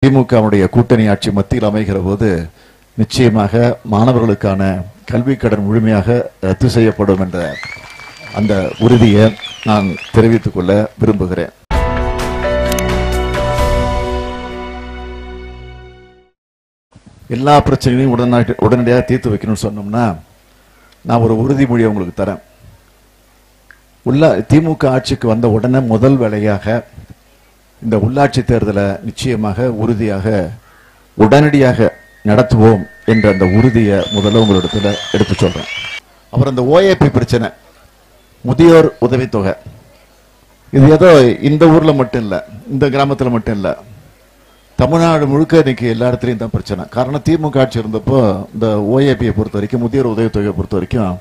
திமுகவுடைய கூட்டணி ஆட்சி மத்தியில் அமைகிற போது நிச்சயமாக மாணவர்களுக்கான கல்வி கடன் முழுமையாக ரத்து செய்யப்படும் என்ற அந்த உறுதியை நான் தெரிவித்துக் கொள்ள விரும்புகிறேன். எல்லா பிரச்சனைகளையும் உடனடியாக தீர்த்து வைக்கணும்னு சொன்னோம்னா நான் ஒரு உறுதிமொழியை உங்களுக்கு தரேன். திமுக ஆட்சிக்கு வந்த உடனே முதல் வேலையாக இந்த உள்ளாட்சி தேர்தலை நிச்சயமாக உறுதியாக உடனடியாக நடத்துவோம் என்ற அந்த உறுதியை முதல்ல உங்களிடத்துல எடுத்து சொல்றேன். அப்புறம் இந்த ஓஏபி பிரச்சனை, முதியோர் உதவித்தொகை, இது ஏதோ இந்த ஊர்ல மட்டும் இல்ல, இந்த கிராமத்துல மட்டும் இல்ல, தமிழ்நாடு முழுக்க இன்னைக்கு எல்லா இடத்துலையும் தான் பிரச்சனை. காரணம் திமுக ஆட்சி இருந்தப்போ இந்த ஓஏபியை பொறுத்த வரைக்கும், முதியோர் உதவித்தொகையை பொறுத்த வரைக்கும்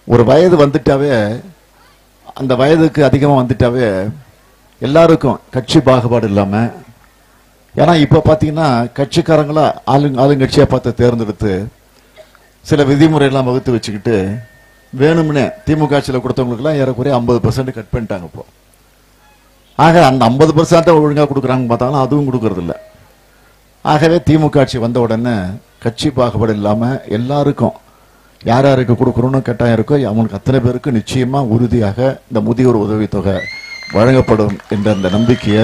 ஒரு வயது வந்துட்டாவே, அந்த வயதுக்கு அதிகமாக வந்துட்டாவே எல்லாருக்கும் கட்சி பாகுபாடு இல்லாம, ஏன்னா இப்ப பாத்தீங்கன்னா கட்சிக்காரங்களா ஆளுங்கட்சியா பார்த்து தேர்ந்தெடுத்து சில விதிமுறை எல்லாம் வகுத்து வச்சுக்கிட்டு வேணும்னே திமுக ஆட்சியில் கொடுத்தவங்களுக்கு எல்லாம் ஏறக்குறைய 50% கட் பண்ணிட்டாங்க. இப்போ ஆக அந்த 50% ஒழுங்கா கொடுக்குறாங்க பார்த்தாலும் அதுவும் கொடுக்கறது இல்லை. ஆகவே திமுக ஆட்சி வந்த உடனே கட்சி பாகுபாடு இல்லாம எல்லாருக்கும் யார் யாருக்கு கொடுக்கணும்னு கட்டாயம் இருக்கோ அவங்களுக்கு அத்தனை பேருக்கு நிச்சயமா உறுதியாக இந்த முதியோர் உதவித்தொகை வழங்கப்படும் என்ற அந்த நம்பிக்கையை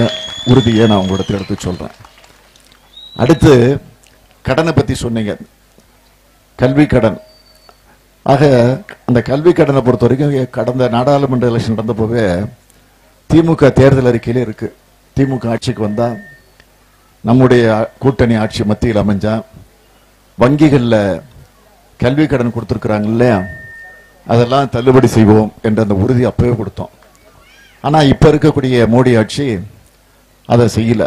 உறுதியை நான் உங்களிடத்தில் எடுத்து சொல்றேன். அடுத்து கடனை பத்தி சொன்னீங்க, கல்வி கடன். ஆக அந்த கல்வி கடனை பொறுத்த வரைக்கும் கடந்த நாடாளுமன்ற எலெக்ஷன் நடந்தப்போவே திமுக தேர்தல் அறிக்கையிலே இருக்கு, திமுக ஆட்சிக்கு வந்தா நம்முடைய கூட்டணி ஆட்சி மத்தியில் அமைஞ்சா வங்கிகள்ல கல்வி கடன் கொடுத்துருக்குறாங்க இல்லையா, அதெல்லாம் தள்ளுபடி செய்வோம் என்ற அந்த உறுதி அப்பவே கொடுத்தோம். ஆனா இப்ப இருக்கக்கூடிய மோடி ஆட்சி அதை செய்யல.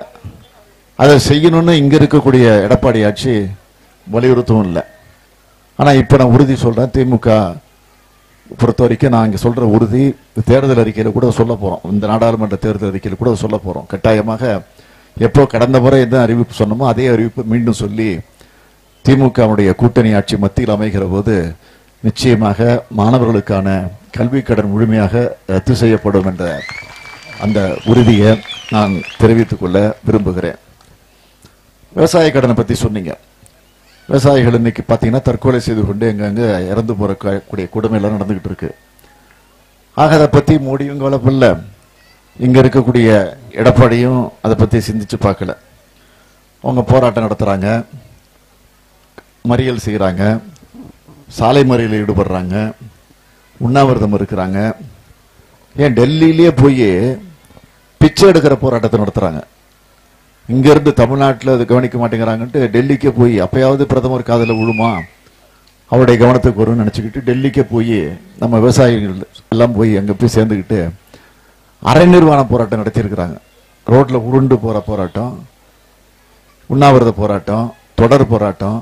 அதை செய்யணும்னு இங்க இருக்கக்கூடிய எடப்பாடி ஆட்சி வலியுறுத்தவும் இல்லை. ஆனா இப்ப நான் உறுதி சொல்றேன், திமுக பொறுத்த வரைக்கும் நான் இங்க சொல்ற உறுதி தேர்தல் அறிக்கையில கூட சொல்ல போறோம், இந்த நாடாளுமன்ற தேர்தல் அறிக்கையில கூட சொல்ல போறோம். கட்டாயமாக எப்போ கடந்த முறை எந்த அறிவிப்பு சொன்னமோ அதே அறிவிப்பு மீண்டும் சொல்லி திமுகவுடைய கூட்டணி ஆட்சி மத்தியில் அமைகிற போது நிச்சயமாக மாணவர்களுக்கான கல்வி கடன் முழுமையாக ரத்து செய்யப்படும் என்ற அந்த உறுதியை நான் தெரிவித்துக் கொள்ள விரும்புகிறேன். விவசாய கடனை பத்தி சொன்னீங்க. விவசாயிகள் இன்னைக்கு பாத்தீங்கன்னா தற்கொலை செய்து கொண்டு எங்க இறந்து போறக்கூடிய கொடுமை எல்லாம் நடந்துகிட்டு இருக்கு. ஆக அதை பத்தி மோடியும் கவலைப்படல, இங்க இருக்கக்கூடிய எடப்பாடியும் அதை பத்தி சிந்திச்சு பார்க்கல. அவங்க போராட்டம் நடத்துறாங்க, மறியல் செய்யறாங்க, சாலை மறியலில் ஈடுபடுறாங்க, உண்ணாவிரதம் இருக்கிறாங்க. ஏன் டெல்லியிலேயே போய் பிச்சை எடுக்கிற போராட்டத்தை நடத்துறாங்க. இங்க இருந்து தமிழ்நாட்டில் அது கவனிக்க மாட்டேங்கிறாங்கன்ட்டு டெல்லிக்கே போய் அப்பயாவது பிரதமர் காதல விழுமா, அவருடைய கவனத்துக்கு வரும்னு நினைச்சுக்கிட்டு டெல்லிக்கே போய் நம்ம விவசாயிகள் எல்லாம் போய் அங்க போய் சேர்ந்துக்கிட்டு அரை நிர்வாண போராட்டம் நடத்தியிருக்கிறாங்க. ரோட்ல உருண்டு போற போராட்டம், உண்ணாவிரத போராட்டம், தொடர் போராட்டம்,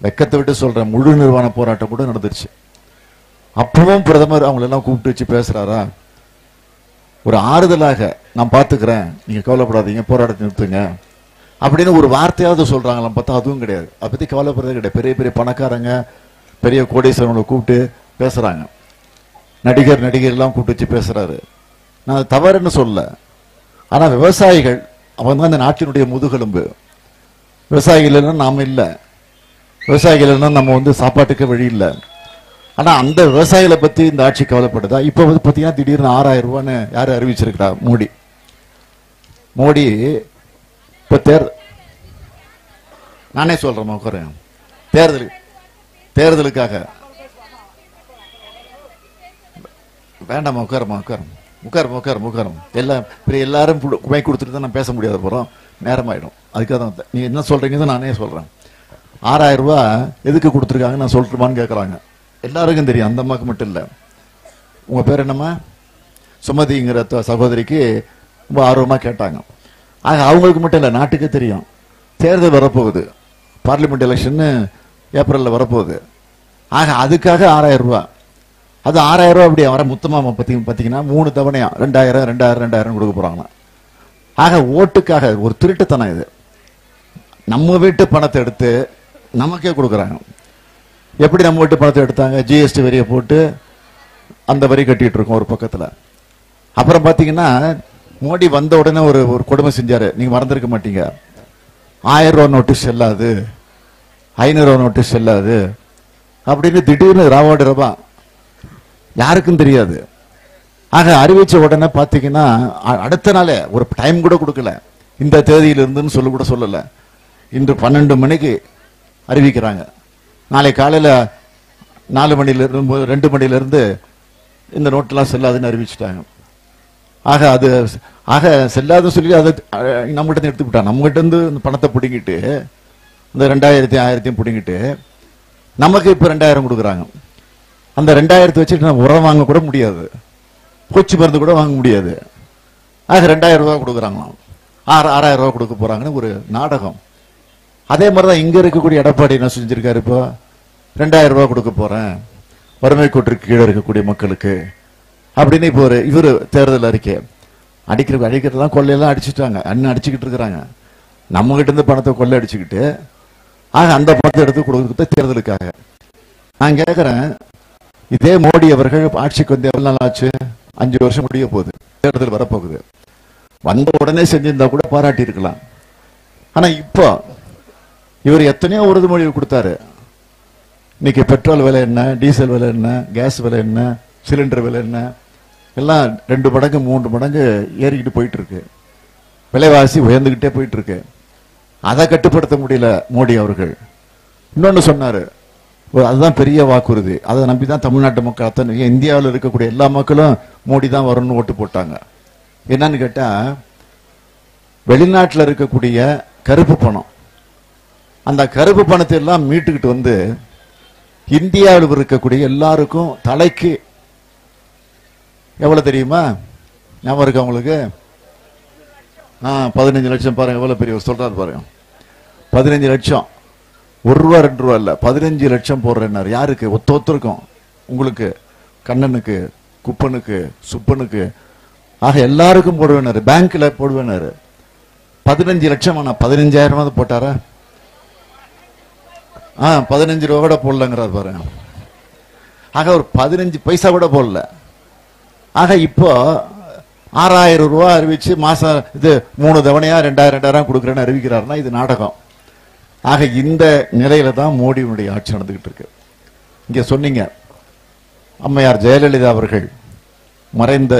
வெக்கத்தை விட்டு சொல்ற முழு நிர்வாண போராட்டம் கூட நடந்துருச்சு. அப்பவும் பிரதமர் அவங்களெல்லாம் கூப்பிட்டு வச்சு பேசுறாரா? ஒரு ஆறுதலாக நான் பாத்துக்கிறேன், நீங்க கவலைப்படாதீங்க, போராட்டத்தை நிறுத்துங்க அப்படின்னு ஒரு வார்த்தையாவது சொல்றாங்களாம் பார்த்தா அதுவும் கிடையாது. அதை பத்தி கவலைப்படுறதே கிடையாது. பெரிய பெரிய பணக்காரங்க, பெரிய கோடீஸ்வரங்களை கூப்பிட்டு பேசுறாங்க, நடிகர் எல்லாம் கூப்பிட்டு வச்சு பேசுறாரு. நான் தவறுன்னு சொல்ல, ஆனா விவசாயிகள் அவங்க தான் இந்த நாட்டினுடைய முதுகெலும்பு. விவசாயிகள் இல்லைன்னா நாம இல்லை, விவசாயிகள் இல்லைன்னா நம்ம சாப்பாட்டுக்கு வழி இல்லை. ஆனா அந்த விவசாயிகளை பத்தி இந்த ஆட்சி கவலைப்படுதா? இப்ப பாத்தீங்கன்னா திடீர்னு 6000 ரூபான்னு யாரு அறிவிச்சிருக்கா? மோடி இப்ப நானே சொல்றேன், உட்காரேன், தேர்தலுக்காக வேண்டாம், உட்காரம் எல்லாம் எல்லாரும் குமை கொடுத்துட்டு தான் நான் பேச முடியாத போறோம், நேரமாயிடும். அதுக்காக தான் நீ என்ன சொல்றீங்க நானே சொல்றேன். 6000 ரூபாய் எதுக்கு கொடுத்துருக்காங்க நான் சொல்லிட்டுமான்னு கேட்கறாங்க. எல்லாருக்கும் தெரியும், அந்த அம்மாக்கு மட்டும் இல்ல. உங்க பேர் என்னம்மா? சுமதிங்கிற சகோதரிக்கு ரொம்ப ஆர்வமா கேட்டாங்க. ஆக அவங்களுக்கு மட்டும் இல்ல, நாட்டுக்கு தெரியும். தேர்தல் வரப்போகுது, பார்லிமெண்ட் எலெக்ஷன் ஏப்ரல்ல வரப்போகுது. ஆக அதுக்காக 6000 ரூபாய், அது 6000 ரூபாய் அப்படி வர மொத்தமா பாத்தீங்கன்னா 3 தவணையா 2000 கொடுக்க போறாங்க. ஆக ஓட்டுக்காக ஒரு திருட்டுத்தனம் இது. நம்ம வீட்டு பணத்தை எடுத்து நமக்கே கொடுக்குறாங்க. எப்படி நம்ம வீட்டு பணத்தை எடுத்தாங்க? ஜிஎஸ்டி வரியை போட்டு அந்த வரி கட்டிட்டு இருக்கோம் ஒரு பக்கத்துல. அப்புறம் பாத்தீங்கன்னா மோடி வந்த உடனே ஒரு ஒரு கொடுமை செஞ்சாரு, நீங்க மறந்துருக்க மாட்டீங்க. 1000 ரூபாய் நோட்டீஸ் செல்லாது, 500 ரூபாய் நோட்டீஸ் செல்லாது அப்படின்னு திடீர்னு ராவாடு ரூபா யாருக்கும் தெரியாது. ஆக அறிவிச்ச உடனே பாத்தீங்கன்னா அடுத்த நாளே ஒரு டைம் கூட கொடுக்கல, இந்த தேதியில இருந்துன்னு சொல்ல கூட சொல்லல. இன்று 12 மணிக்கு அறிவிக்கிறாங்க, நாளை காலையில 4 மணில இருந்து 2 மணில இருந்து இந்த நோட்டெல்லாம் செல்லாதுன்னு அறிவிச்சுட்டாங்க. ஆக செல்லாதுன்னு சொல்லி அதை நம்மகிட்ட இருந்து எடுத்துக்கிட்டாங்க. நம்மகிட்ட இருந்து இந்த பணத்தை பிடிங்கிட்டு இந்த 2000 1000 பிடிங்கிட்டு நமக்கு இப்ப 2000 கொடுக்குறாங்க. அந்த 2000 வச்சுட்டு நம்ம உரம் வாங்க கூட முடியாது, பூச்சி மருந்து கூட வாங்க முடியாது. ஆக 2000 ரூபாய் கொடுக்குறாங்களாம், 6000 ரூபாய் கொடுக்க போறாங்கன்னு ஒரு நாடகம். அதே மாதிரிதான் இங்க இருக்கக்கூடிய எடப்பாடி என்ன செஞ்சிருக்காரு, இப்போ 2000 ரூபாய் கொடுக்க போறேன் வறுமை கோட்டிற்கு கீழே இருக்கக்கூடிய மக்களுக்கு அப்படின்னு இப்போ ஒரு இவரு தேர்தல் அறிக்கை அடிக்கிறதெல்லாம் கொள்ளையெல்லாம் அடிச்சுட்டாங்க, அண்ணன் அடிச்சுக்கிட்டு இருக்கிறாங்க. நம்ம கிட்ட இருந்து பணத்தை கொள்ளை அடிச்சுக்கிட்டு ஆக அந்த பணத்தை எடுத்து கொடுக்கறது தேர்தலுக்காக. நான் கேட்கிறேன், இதே மோடி அவர்கள் ஆட்சிக்கு வந்து எவ்வளவு நாள் ஆச்சு? 5 வருஷம் முடிய போகுது, தேர்தல் வரப்போகுது. வந்த உடனே செஞ்சிருந்தா கூட பாராட்டி இருக்கலாம். ஆனா இப்போ இவர் எத்தனையோ உறுதிமொழி கொடுத்தாரு. இன்னைக்கு பெட்ரோல் விலை என்ன, டீசல் விலை என்ன, கேஸ் விலை என்ன, சிலிண்டர் விலை என்ன, எல்லாம் 2 மடங்கு 3 மடங்கு ஏறிக்கிட்டு போயிட்டு இருக்கு. விலைவாசி உயர்ந்துகிட்டே போயிட்டு இருக்கு. அதை கட்டுப்படுத்த முடியல மோடி அவர்கள். இன்னொன்னு சொன்னாரு, அதுதான் பெரிய வாக்குறுதி. அதை நம்பிதான் தமிழ்நாட்டு மக்கள் அத்தனை இந்தியாவில் இருக்கக்கூடிய எல்லா மக்களும் மோடி தான் வரணும்னு ஓட்டு போட்டாங்க. என்னன்னு கேட்டா, வெளிநாட்டில் இருக்கக்கூடிய கருப்பு பணம், அந்த கருப்பு பணத்தை எல்லாம் மீட்டுக்கிட்டு வந்து இந்தியாவில் இருக்கக்கூடிய எல்லாருக்கும் தலைக்கு எவ்வளவு தெரியுமா? ஞாபகம் இருக்கு உங்களுக்கு? 15 லட்சம். பாருங்க எவ்வளவு பெரிய சொல்றாரு பாருங்க. 15 லட்சம், 1 ரூபா 2 ரூபா இல்ல, 15 லட்சம் போடுறேன்னாரு. யாருக்கு? ஒத்தொத்தருக்கும், உங்களுக்கு, கண்ணனுக்கு, குப்பனுக்கு, சுப்பனுக்கு, ஆக எல்லாருக்கும் போடுவேனாரு. பேங்க்ல போடுவேனாரு. 15 லட்சம். ஆனா 15,000 போட்டாரா? 15 ரூபா கூட போடலங்கிறார் பாருங்க. ஆக ஒரு 15 பைசா கூட போடல. ஆக இப்போ 6000 ரூபாய் அறிவிச்சு மாசம் இது 3 தவணையா 2000 கொடுக்குறேன்னு அறிவிக்கிறாருன்னா இது நாடகம். ஆக இந்த நிலையில தான் மோடியினுடைய ஆட்சி நடந்துகிட்டு இருக்கு. இங்க சொன்னீங்க, அம்மையார் ஜெயலலிதா அவர்கள் மறைந்த,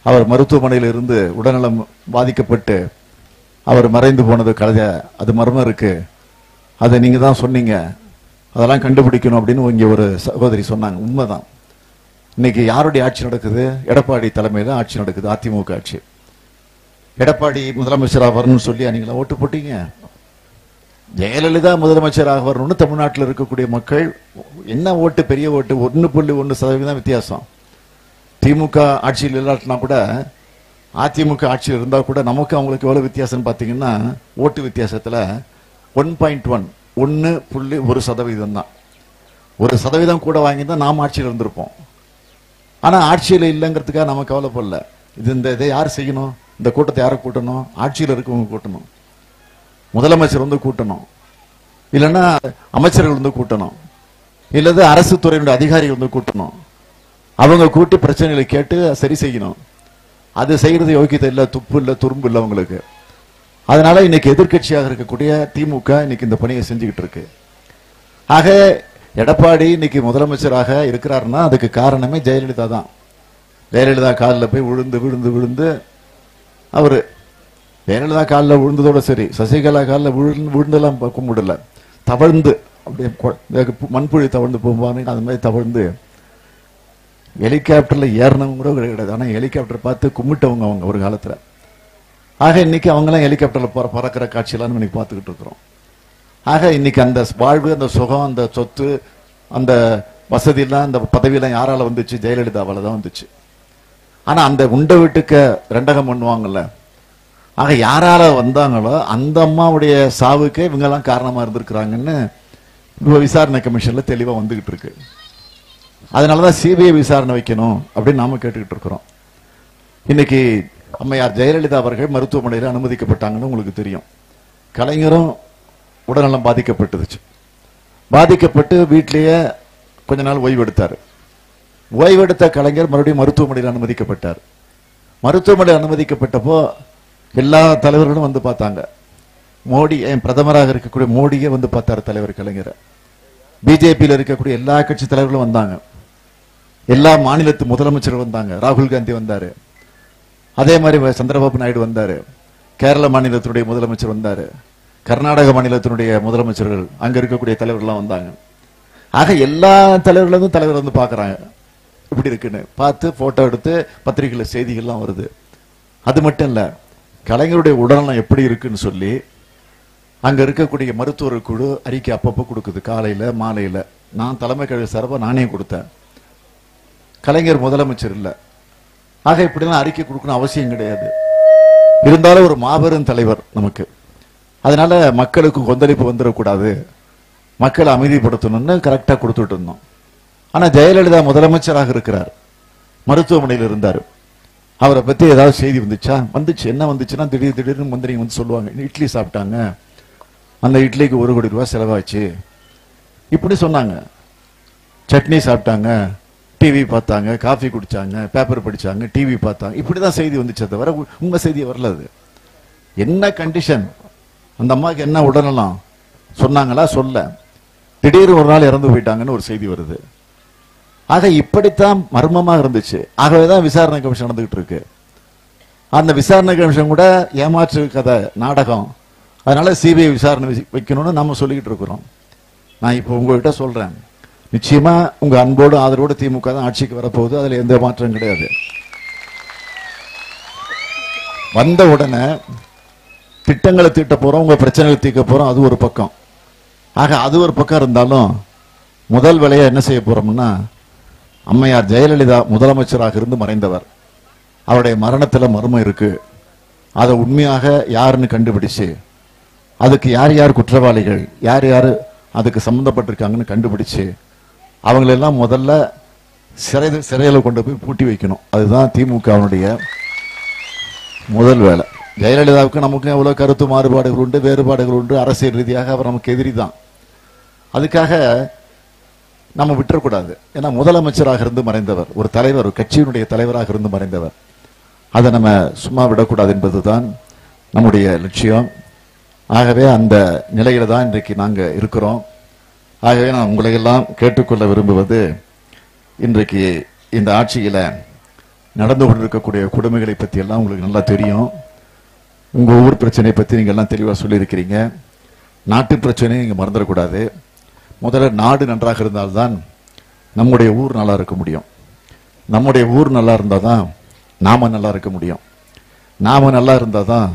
அவர் மருத்துவமனையில் இருந்து உடல்நலம் பாதிக்கப்பட்டு அவர் மறைந்து போனது கதை, அது மர்மம் இருக்கு, அதை நீங்க தான் சொன்னீங்க, அதெல்லாம் கண்டுபிடிக்கணும் அப்படின்னு இங்க ஒரு சகோதரி சொன்னாங்க. உண்மைதான். இன்னைக்கு யாருடைய ஆட்சி நடக்குது? எடப்பாடி தலைமையில ஆட்சி நடக்குது, அதிமுக ஆட்சி. எடப்பாடி முதலமைச்சராக வரணும்னு சொல்லி நீங்களா ஓட்டு போட்டீங்க. ஜெயலலிதா முதலமைச்சராக வரணும்னு தமிழ்நாட்டில் இருக்கக்கூடிய மக்கள் என்ன ஓட்டு? பெரிய ஓட்டு, 1.1% வித்தியாசம். திமுக ஆட்சியில் இல்லாட்டினா கூட, அதிமுக ஆட்சியில் இருந்தா கூட நமக்கு அவங்களுக்கு எவ்வளவு வித்தியாசம் பாத்தீங்கன்னா, ஓட்டு வித்தியாசத்துல 1.1 1.1% தான். 1% கூட வாங்கியிருந்தா நாம் ஆட்சியில் இருந்திருப்போம். ஆனா ஆட்சியில இல்லைங்கிறதுக்காக நம்ம கவலைப்படல. இதை யார் செய்யணும்? இந்த கூட்டத்தை யாரை கூட்டணும்? ஆட்சியில் இருக்கவங்க கூட்டணும். முதலமைச்சர் வந்து கூட்டணும், இல்லைன்னா அமைச்சர்கள் வந்து கூட்டணும், இல்லது அரசு துறையினுடைய அதிகாரிகள் வந்து கூட்டணும். அவங்க கூட்டி பிரச்சனைகளை கேட்டு சரி செய்யணும். அது செய்யறது யோகியத்தை இல்ல, துப்பு இல்ல, துரும்பு இல்லை அவங்களுக்கு. அதனால இன்னைக்கு எதிர்கட்சியாக இருக்கக்கூடிய திமுக இன்னைக்கு இந்த பணியை செஞ்சுக்கிட்டு இருக்கு. ஆக எடப்பாடி இன்னைக்கு முதலமைச்சராக இருக்கிறாருன்னா அதுக்கு காரணமே ஜெயலலிதா தான். ஜெயலலிதா காலில் போய் விழுந்து விழுந்து விழுந்து அவரு, ஜெயலலிதா காலில் விழுந்ததோட சரி, சசிகலா காலில் விழுந்தெல்லாம் கும்பிடல, தவழ்ந்து அப்படியே மண்புழி தவழ்ந்து போவாங்க, அந்த மாதிரி தவழ்ந்து ஹெலிகாப்டர்ல ஏறினவங்க கூட கிடையாது. ஆனா ஹெலிகாப்டர் பார்த்து கும்பிட்டவங்க அவங்க ஒரு காலத்துல. ஆக இன்னைக்கு அவங்கெல்லாம் ஹெலிகாப்டர்ல பறக்கிற காட்சியெல்லாம் இன்னைக்கு பார்த்துக்கிட்டு இருக்கிறோம். ஆக இன்னைக்கு அந்த வாழ்வு, அந்த சுகம், அந்த சொத்து, அந்த வசதியெல்லாம், அந்த பதவியெல்லாம் யாரால வந்துச்சு? ஜெயலலிதாவால தான் வந்துச்சு. ஆனா அந்த உண்ட வீட்டுக்கு ரெண்டகம் பண்ணுவாங்கல்ல, ஆக யாரால வந்தாங்களோ அந்த அம்மாவுடைய சாவுக்கே இவங்க எல்லாம் காரணமா இருந்திருக்கிறாங்கன்னு விசாரணை கமிஷன்ல தெளிவா வந்துகிட்டு இருக்கு. அதனாலதான் சிபிஐ விசாரணை வைக்கணும் அப்படின்னு நாம கேட்டுக்கிட்டு இருக்கிறோம். இன்னைக்கு அம்மையார் ஜெயலலிதா அவர்கள் மருத்துவமனையில் அனுமதிக்கப்பட்டாங்கன்னு உங்களுக்கு தெரியும். கலைஞரும் உடல்நலம் பாதிக்கப்பட்டுச்சு. பாதிக்கப்பட்டு வீட்டிலேயே கொஞ்ச நாள் ஓய்வெடுத்தார். ஓய்வெடுத்த கலைஞர் மறுபடியும் மருத்துவமனையில் அனுமதிக்கப்பட்டார். மருத்துவமனை அனுமதிக்கப்பட்டப்போ எல்லா தலைவர்களும் வந்து பார்த்தாங்க. மோடி பிரதமராக இருக்கக்கூடிய மோடியே வந்து பார்த்தார் தலைவர் கலைஞர். பிஜேபியில் இருக்கக்கூடிய எல்லா கட்சி தலைவர்களும் வந்தாங்க. எல்லா மாநிலத்து முதலமைச்சர்கள் வந்தாங்க. ராகுல் காந்தி வந்தாரு. அதே மாதிரி சந்திரபாபு நாயுடு வந்தாரு. கேரள மாநிலத்தினுடைய முதலமைச்சர் வந்தாரு. கர்நாடக மாநிலத்தினுடைய முதலமைச்சர்கள் அங்க இருக்கக்கூடிய தலைவர்கள்லாம் வந்தாங்க. ஆக எல்லா தலைவர்களும் தலைவர் வந்து பாக்குறாங்க இப்படி இருக்குன்னு பார்த்து போட்டோ எடுத்து பத்திரிகையில செய்திகள்லாம் வருது. அது மட்டும் இல்ல, கலைஞருடைய உடல்நலம் எப்படி இருக்குன்னு சொல்லி அங்க இருக்கக்கூடிய மருத்துவர் குழு அறிக்கை அப்பப்போ கொடுக்குது. காலையில மாலையில நான் தலைமை கழக சார்பா நானே கொடுத்தேன். கலைஞர் முதலமைச்சர் இல்ல. ஆக இப்படிலாம் அறிக்கை கொடுக்கணும் அவசியம் கிடையாது. இருந்தாலும் ஒரு மாபெரும் தலைவர் நமக்கு. அதனால மக்களுக்கு கொந்தளிப்பு வந்துடக்கூடாது, மக்களை அமைதிப்படுத்தணும்னு கரெக்டா கொடுத்துட்டு இருந்தோம். ஆனா ஜெயலலிதா முதலமைச்சராக இருக்கிறார், மருத்துவமனையில் இருந்தார். அவரை பத்தி ஏதாவது செய்தி வந்துச்சு. என்ன வந்துச்சுன்னா திடீர்னு மந்திரிங்க வந்து சொல்லுவாங்க, இட்லி சாப்பிட்டாங்க, அந்த இட்லிக்கு 1 கோடி ரூபாய் செலவாச்சு இப்படி சொன்னாங்க. சட்னி சாப்பிட்டாங்க, டிவி பார்த்தாங்க, காஃபி குடிச்சாங்க, பேப்பர் படிச்சாங்க, டிவி பார்த்தாங்க, இப்படிதான் செய்தி வந்துச்சே தவிர உங்க செய்தி வரல. அது என்ன கண்டிஷன், அந்த அம்மாவுக்கு என்ன உடனெல்லாம் சொன்னாங்களா? சொல்ல திடீர்னு ஒரு நாள் இறந்து போயிட்டாங்கன்னு ஒரு செய்தி வருது. ஆக இப்படித்தான் மர்மமாக இருந்துச்சு. ஆகவேதான் விசாரணை கமிஷன் நடந்துகிட்டு இருக்கு. அந்த விசாரணை கமிஷன் கூட ஏமாற்று கதை நாடகம். அதனால சிபிஐ விசாரணை வைக்கணும்னு நம்ம சொல்லிக்கிட்டு இருக்கிறோம். நான் இப்போ உங்ககிட்ட சொல்றேன், நிச்சயமா உங்க அன்போடு ஆதரவோடு திமுக தான் ஆட்சிக்கு வரப்போகுது. அதுல எந்த மாற்றம் கிடையாது. வந்த உடனே திட்டங்களை தீட்ட போறோம், உங்க பிரச்சனைகளை தீர்க்க போறோம், அது ஒரு பக்கம். ஆக அது ஒரு பக்கம் இருந்தாலும் முதல் வேலையா என்ன செய்ய போறோம்னா, அம்மையார் ஜெயலலிதா முதலமைச்சராக இருந்து மறைந்தவர். அவருடைய மரணத்துல மர்மம் இருக்கு. அதை உண்மையாக யாருன்னு கண்டுபிடிச்சு அதுக்கு யார் யார் குற்றவாளிகள், யார் யார் அதுக்கு சம்பந்தப்பட்டிருக்காங்கன்னு கண்டுபிடிச்சு அவங்களெல்லாம் முதல்ல சிறையில கொண்டு போய் பூட்டி வைக்கணும். அதுதான் திமுகவுடைய முதல் வேலை. ஜெயலலிதாவுக்கு நமக்கு எவ்வளவு கருத்து மாறுபாடுகள் உண்டு, வேறுபாடுகள் உண்டு. அரசியல் ரீதியாக அவர் நமக்கு எதிரி தான். அதுக்காக நம்ம விட்டுறக்கூடாது. ஏன்னா முதலமைச்சராக இருந்து மறைந்தவர், ஒரு தலைவர், ஒரு கட்சியினுடைய தலைவராக இருந்து மறைந்தவர். அதை நம்ம சும்மா விடக்கூடாது என்பதுதான் நம்முடைய லட்சியம். ஆகவே அந்த நிலையில தான் இன்றைக்கு நாங்க இருக்கிறோம். ஆகவே நான் உங்களை எல்லாம் கேட்டுக்கொள்ள விரும்புவது, இன்றைக்கு இந்த ஆட்சியில நடந்து கொண்டிருக்கக்கூடிய கொடுமைகளை பத்தி எல்லாம் உங்களுக்கு நல்லா தெரியும். உங்க ஊர் பிரச்சனை பத்தி நீங்க எல்லாம் தெளிவா சொல்லியிருக்கிறீங்க. நாட்டு பிரச்சனையை நீங்க மறந்துடக்கூடாது. முதல்ல நாடு நன்றாக இருந்தால்தான் நம்முடைய ஊர் நல்லா இருக்க முடியும். நம்முடைய ஊர் நல்லா இருந்தால் தான் நாம நல்லா இருக்க முடியும். நாம நல்லா இருந்தால் தான்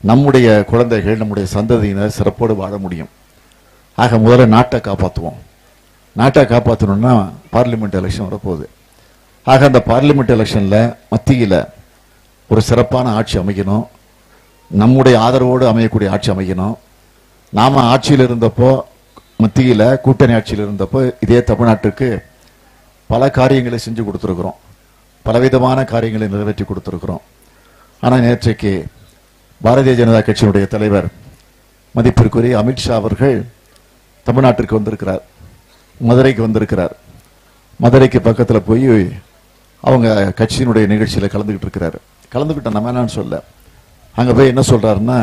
நம்முடைய குழந்தைகள், நம்முடைய சந்ததியினர் சிறப்போடு வாழ முடியும். ஆக முதல்ல நாட்டை காப்பாற்றுவோம். நாட்டை காப்பாற்றணும்னா பார்லிமெண்ட் எலெக்ஷன் வரப்போகுது. ஆக அந்த பார்லிமெண்ட் எலெக்ஷன்ல மத்தியில் ஒரு சிறப்பான ஆட்சி அமைக்கணும். நம்முடைய ஆதரவோடு அமையக்கூடிய ஆட்சி அமைக்கணும். நாம ஆட்சியில் இருந்தப்போ, மத்தியில் கூட்டணி ஆட்சியில் இருந்தப்போ இதே தமிழ்நாட்டுக்கு பல காரியங்களை செஞ்சு கொடுத்துருக்குறோம், பலவிதமான காரியங்களை நிறைவேற்றி கொடுத்துருக்குறோம். ஆனால் நேற்றைக்கு பாரதிய ஜனதா கட்சியினுடைய தலைவர் மதிப்பிற்குரிய அமித்ஷா அவர்கள் தமிழ்நாட்டிற்கு வந்திருக்கிறார், மதுரைக்கு வந்திருக்கிறார். மதுரைக்கு பக்கத்தில் போய் அவங்க கட்சியினுடைய நிகழ்ச்சியில் கலந்துகிட்டு இருக்கிறாரு. கலந்துகிட்ட நம்ம என்னன்னு சொல்ல, அங்கே போய் என்ன சொல்றாருன்னா,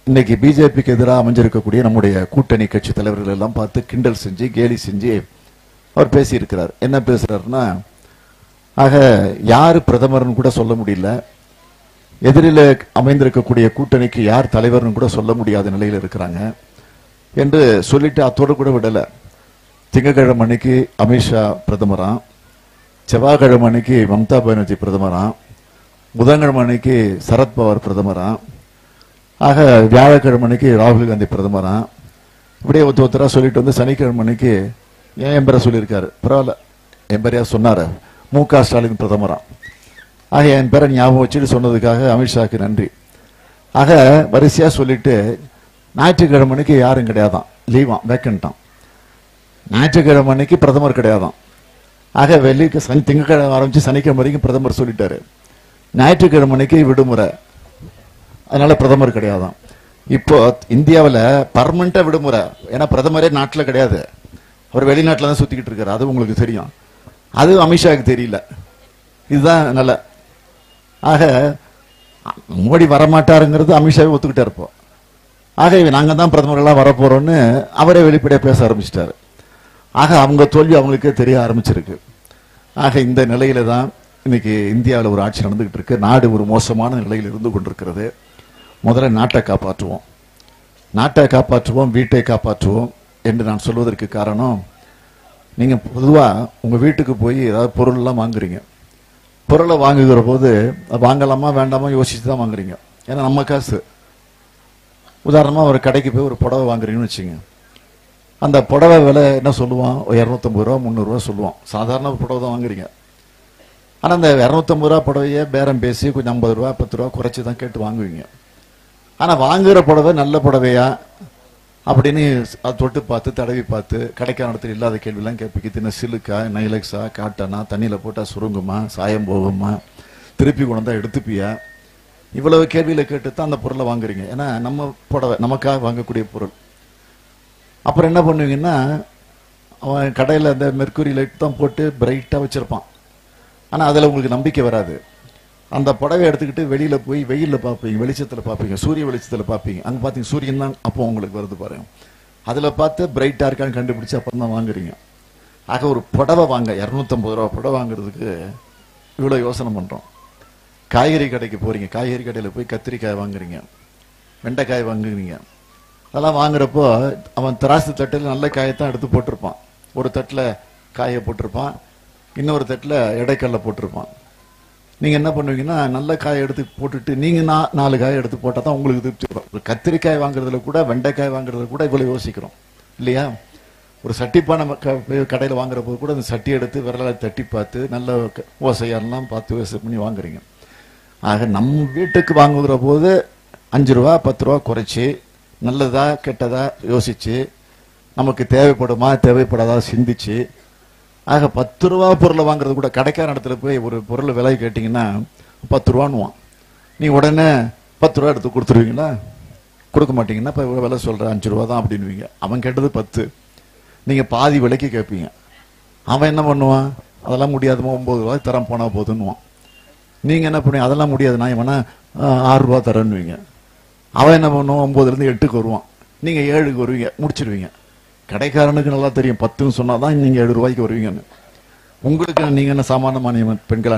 இன்னைக்கு பிஜேபிக்கு எதிராக அமைஞ்சிருக்கக்கூடிய நம்முடைய கூட்டணி கட்சி தலைவர்கள் எல்லாம் பார்த்து கிண்டல் செஞ்சு கேலி செஞ்சு அவர் பேசியிருக்கிறார். என்ன பேசுறாருன்னா, ஆக யாரு பிரதமர்னு கூட சொல்ல முடியல, எதிரில் அமைந்திருக்கக்கூடிய கூட்டணிக்கு யார் தலைவர்னு கூட சொல்ல முடியாத நிலையில் இருக்கிறாங்க என்று சொல்லிட்டு அத்தோடு கூட விடல. திங்கட்கிழமை அன்னைக்கு அமித்ஷா பிரதமராம், செவ்வாய்க்கிழமை அன்னைக்கு மம்தா பானர்ஜி பிரதமராம், புதன்கிழமை அன்னைக்கு சரத்பவார் பிரதமராம், ஆக வியாழக்கிழமை அன்னைக்கு ராகுல் காந்தி பிரதமராம். இப்படியே ஒருத்தரா சொல்லிட்டு வந்து சனிக்கிழமை அன்னைக்கு என் பேரை சொல்லியிருக்காரு. பரவாயில்ல, என் பேரையா சொன்னாரு, மு.க. ஸ்டாலின் பிரதமராம். ஆக என் பேரை ஞாபகம் வச்சுட்டு சொன்னதுக்காக அமித்ஷாக்கு நன்றி. ஆக வரிசையா சொல்லிட்டு ஞாயிற்றுக்கிழமை அன்னைக்கு யாரும் கிடையாதான், லீவான், வேக்கன்ட்டான். ஞாயிற்றுக்கிழமை அன்னைக்கு பிரதமர் கிடையாதான். ஆக திங்கக்கிழமை ஆரம்பிச்சு சனிக்கிழமை வரைக்கும் பிரதமர் சொல்லிட்டாரு. ஞாயிற்றுக்கிழமை அன்னைக்கு விடுமுறை, அதனால பிரதமர் கிடையாதான். இப்போ இந்தியாவில் பர்மனண்டா விடுமுறை, ஏன்னா பிரதமரே நாட்டில் கிடையாது, அவர் வெளிநாட்டில் தான் சுத்திக்கிட்டு இருக்காரு. அது உங்களுக்கு தெரியும், அது அமித்ஷாவுக்கு தெரியல. இதுதான் நல்ல ஆக மோடி வரமாட்டாருங்கிறது அமித்ஷாவே ஒத்துக்கிட்டே இருப்போம். ஆக நாங்க தான் பிரதமர்களாக வரப்போறோம்னு அவரே வெளிப்படையாக பேச ஆரம்பிச்சிட்டாரு. ஆக அவங்க தோல்வி அவங்களுக்கே தெரிய ஆரம்பிச்சிருக்கு. ஆக இந்த நிலையில தான் இன்னைக்கு இந்தியாவில் ஒரு ஆட்சி நடந்துகிட்டு இருக்கு. நாடு ஒரு மோசமான நிலையில் இருந்து கொண்டிருக்கிறது. முதல்ல நாட்டை காப்பாற்றுவோம், நாட்டை காப்பாற்றுவோம், வீட்டை காப்பாற்றுவோம் என்று நான் சொல்வதற்கு காரணம், நீங்க பொதுவா உங்க வீட்டுக்கு போய் ஏதாவது பொருள்லாம் வாங்குறீங்க. பொருளை வாங்குகிற போது வாங்கலாமா வேண்டாமா யோசிச்சு தான் வாங்குறீங்க. ஏன்னா நம்ம காசு. உதாரணமா ஒரு கடைக்கு போய் ஒரு புடவை வாங்குறீங்கன்னு வச்சுங்க. அந்த புடவை விலை என்ன சொல்லுவான், 250 ரூபா 300 ரூபா சொல்லுவான். சாதாரண புடவை தான் வாங்குறீங்க. ஆனால் அந்த 250 ரூபா புடவையை பேரம் பேசி கொஞ்சம் 50 ரூபா 10 ரூபா குறைச்சி தான் கேட்டு வாங்குவீங்க. ஆனால் வாங்குகிற புடவை நல்ல புடவையா அப்படின்னு அதை தொட்டு பார்த்து தடவி பார்த்து கடைக்கான இடத்துல இல்லாத கேள்வியெல்லாம் கேட்பீங்க. தின்ன சிலுக்கா, நைலக்ஸா, காட்டனா, தண்ணியில் போட்டால் சுருங்குமா, சாயம் போகுமா, திருப்பி கொண்டு வந்தால் எடுத்துப்பியா, இவ்வளவு கேள்வியில் கேட்டு தான் அந்த பொருளை வாங்குறீங்க. ஏன்னா நம்ம புடவை நமக்காக வாங்கக்கூடிய பொருள். அப்புறம் என்ன பண்ணுவீங்கன்னா, அவன் கடையில் அந்த மெர்க்குரி லைட் தான் போட்டு பிரைட்டாக வச்சுருப்பான். ஆனால் அதில் உங்களுக்கு நம்பிக்கை வராது. அந்த புடவை எடுத்துக்கிட்டு வெளியில் போய் வெயிலில் பார்ப்பீங்க, வெளிச்சத்தில் பார்ப்பீங்க, சூரிய வெளிச்சத்தில் பார்ப்பீங்க. அங்கே பார்த்தீங்க சூரியன் தான் அப்போ உங்களுக்கு வருது பாருங்க. அதில் பார்த்து பிரைட்டாக இருக்கான்னு கண்டுபிடிச்சி அப்புறம் தான் வாங்குறீங்க. ஆக ஒரு புடவை வாங்க 250 ரூபா புடவை வாங்குறதுக்கு இவ்வளோ யோசனை பண்ணுறோம். காய்கறி கடைக்கு போகிறீங்க, காய்கறி கடையில் போய் கத்திரிக்காய் வாங்குறீங்க, வெண்டைக்காய் வாங்குறீங்க. அதெல்லாம் வாங்குறப்போ அவன் திராசு தட்டில் நல்ல காயத்தான் எடுத்து போட்டிருப்பான். ஒரு தட்டில் காயை போட்டிருப்பான், இன்னொரு தட்டில் எடைக்கல்ல போட்டிருப்பான். நீங்கள் என்ன பண்ணுவீங்கன்னா, நல்ல காயை எடுத்து போட்டுட்டு நீங்கள் 4 காயை எடுத்து போட்டால் தான் உங்களுக்கு திருப்தி வரும். ஒரு கத்திரிக்காய் வாங்குறதுல கூட வெண்டைக்காய் வாங்குறதுல கூட இவ்வளோ யோசிக்கிறோம் இல்லையா? ஒரு சட்டிப்பான கடையில் வாங்குற போது கூட அந்த சட்டி எடுத்து விரலை தட்டி பார்த்து நல்ல ஓசையாரெல்லாம் பார்த்து யோசனை பண்ணி வாங்குறீங்க. ஆக நம் வீட்டுக்கு வாங்குகிற போது 5 ரூபா 10 ரூபா குறைச்சி நல்லதா கெட்டதா யோசிச்சு, நமக்கு தேவைப்படுமா தேவைப்படாதா சிந்திச்சு, ஆக 10 ரூபா பொருளை வாங்குறது கூட கடைக்கார இடத்துல போய் ஒரு பொருள் விலை கேட்டிங்கன்னா 10 ரூபான்னுவான். நீ உடனே 10 ரூபா எடுத்து கொடுத்துருவீங்களா? கொடுக்க மாட்டீங்கன்னா இப்போ விலை சொல்கிற 5 ரூபா தான் அப்படின்னுவீங்க. அவன் கேட்டது 10, நீங்கள் பாதி விலைக்கு கேட்பீங்க. அவன் என்ன பண்ணுவான், அதெல்லாம் முடியாதுமா 9 ரூபாய் தரம் போனால் போதுன்னுவான். நீங்கள் என்ன பண்ணுவீங்க, அதெல்லாம் முடியாது நான் வேணா 6 ரூபா தரேன்னுவீங்க. அவன் என்ன பண்ணுவான், 9லேருந்து 8க்கு வருவான், நீங்கள் 7க்கு வருவீங்க, முடிச்சிருவீங்க. கடைக்காரனுக்கு நல்லா தெரியும் 10ன்னு சொன்னால் தான் நீங்கள் 7 ரூபாய்க்கு வருவீங்கன்னு. உங்களுக்கு நீங்கள் என்ன சாமானியமான பெண்களா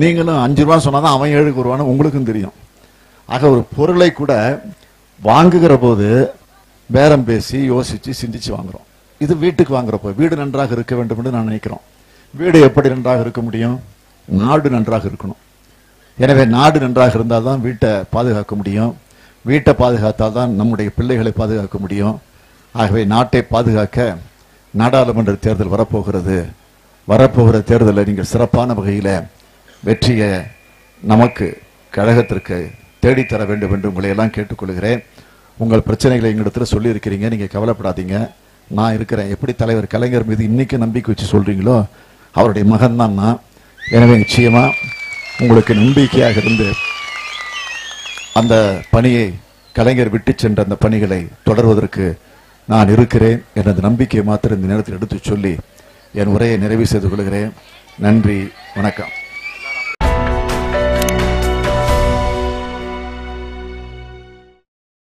நீங்களும் 5 ரூபா சொன்னால் தான் அவன் 7க்கு வருவான்னு உங்களுக்கும் தெரியும். ஆக ஒரு பொருளை கூட வாங்குகிற போது பேரம் பேசி யோசித்து சிந்திச்சு வாங்குறோம். இது வீட்டுக்கு வாங்குறப்போ வீடு நன்றாக இருக்க வேண்டும் என்று நான் நினைக்கிறோம். வீடு எப்படி நன்றாக இருக்க முடியும்? நாடு நன்றாக இருக்கணும். எனவே நாடு நன்றாக இருந்தால் தான் வீட்டை பாதுகாக்க முடியும். வீட்டை பாதுகாத்தால் தான் நம்முடைய பிள்ளைகளை பாதுகாக்க முடியும். ஆகவே நாட்டை பாதுகாக்க நாடாளுமன்ற தேர்தல் வரப்போகிற தேர்தலில் நீங்கள் சிறப்பான வகையில் வெற்றியை நமக்கு கழகத்திற்கு தேடித்தர வேண்டும் என்று உங்களை எல்லாம் கேட்டுக்கொள்கிறேன். உங்கள் பிரச்சனைகளை எங்களிடத்தில் சொல்லியிருக்கிறீங்க, நீங்கள் கவலைப்படாதீங்க, நான் இருக்கிறேன். எப்படி தலைவர் கலைஞர் மீது இன்னைக்கு நம்பிக்கை வச்சு சொல்றீங்களோ அவருடைய மகன் தான் நான். எனவே நிச்சயமா உங்களுக்கு நம்பிக்கையாக இருந்து அந்த பணியை கலைஞர் விட்டு சென்ற அந்த பணிகளை தொடர்வதற்கு நான் இருக்கிறேன் எனது நம்பிக்கையை மாத்திரம் இந்த நேரத்தில் எடுத்து சொல்லி என் உரையை நிறைவு செய்து கொள்கிறேன். நன்றி, வணக்கம்.